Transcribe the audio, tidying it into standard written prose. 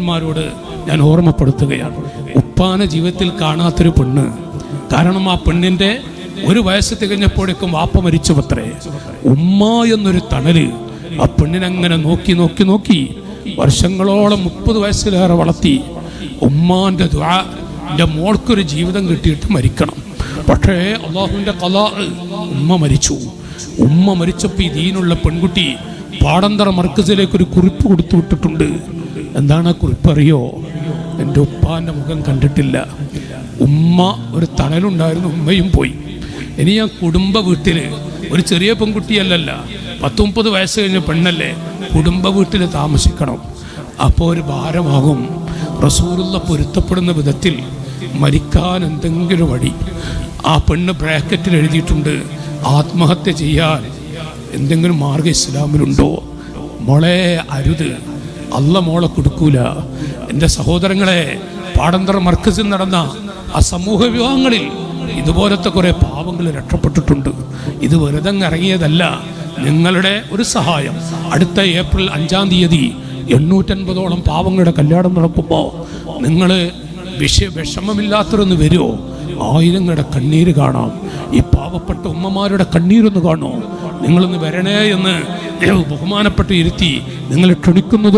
ഉമ്മമാരോട് ഞാൻ ഓർമ്മപ്പെടുത്തുകയാണ്. ഉപ്പാനെ ജീവിതത്തിൽ കാണാത്തൊരു പെണ്ണ്. കാരണം ആ പെണ്ണിൻ്റെ 1 വയസ്സ് തികഞ്ഞപ്പോഴേക്കും വാപ്പ മരിച്ചുവത്രേ. ഉമ്മ എന്നൊരു തണല് ആ പെണ്ണിനങ്ങനെ നോക്കി നോക്കി നോക്കി വർഷങ്ങളോളം 30 വയസ്സിലേറെ വളർത്തി. ഉമ്മാൻ്റെ ദുആ, എൻ്റെ മോൾക്കൊരു ജീവിതം കിട്ടിയിട്ട് മരിക്കണം. പക്ഷേ അള്ളാഹുവിൻ്റെ ഖലാ, ഉമ്മ മരിച്ചു. ഉമ്മ മരിച്ചപ്പോൾ ഈ ദീനുള്ള പെൺകുട്ടി പാടന്തറ മർക്കസിലേക്കൊരു കുറിപ്പ് കൊടുത്തു വിട്ടിട്ടുണ്ട്. എന്താണ് ആ കുറിപ്പ് അറിയോ? എൻ്റെ ഉപ്പാൻ്റെ മുഖം കണ്ടിട്ടില്ല. ഉമ്മ ഒരു തണലുണ്ടായിരുന്നു, ഉമ്മയും പോയി. ഇനി ഞാൻ കുടുംബ വീട്ടിൽ ഒരു ചെറിയ പെൺകുട്ടിയല്ലല്ല, 30 വയസ്സ് കഴിഞ്ഞ പെണ്ണല്ലേ, കുടുംബ വീട്ടിൽ താമസിക്കണം. അപ്പോൾ ഒരു ഭാരമാകും. റസൂലുള്ള പൊരുത്തപ്പെടുന്ന വിധത്തിൽ മരിക്കാൻ എന്തെങ്കിലും വഴി. ആ പെണ്ണ് ബ്രാക്കറ്റിൽ എഴുതിയിട്ടുണ്ട്, ആത്മഹത്യ ചെയ്യാൻ എന്തെങ്കിലും മാർഗം ഇസ്ലാമിലുണ്ടോ? മോളെ അരുത്, അല്ല മോളെ കൊടുക്കൂല. എൻ്റെ സഹോദരങ്ങളെ, പാടന്തറ മർക്കസിൽ നടന്ന ആ സമൂഹ വിവാഹങ്ങളിൽ ഇതുപോലത്തെ കുറേ പാവങ്ങൾ രക്ഷപ്പെട്ടിട്ടുണ്ട്. ഇത് വെറുതെ ഇറങ്ങിയതല്ല. നിങ്ങളുടെ ഒരു സഹായം, അടുത്ത ഏപ്രിൽ 5-ാം തീയതി 850ഓളം പാവങ്ങളുടെ കല്യാണം നടക്കുമ്പോൾ നിങ്ങൾ വിഷമമില്ലാത്തതൊന്ന് വരുമോ? 1000ങ്ങളുടെ കണ്ണീര് കാണാം. ഈ പാവപ്പെട്ട ഉമ്മമാരുടെ കണ്ണീരൊന്ന് കാണുമോ? നിങ്ങളൊന്ന് വരണേ എന്ന് ബഹുമാനപ്പെട്ട് ഇരുത്തി നിങ്ങൾ ക്ഷണിക്കുന്നത്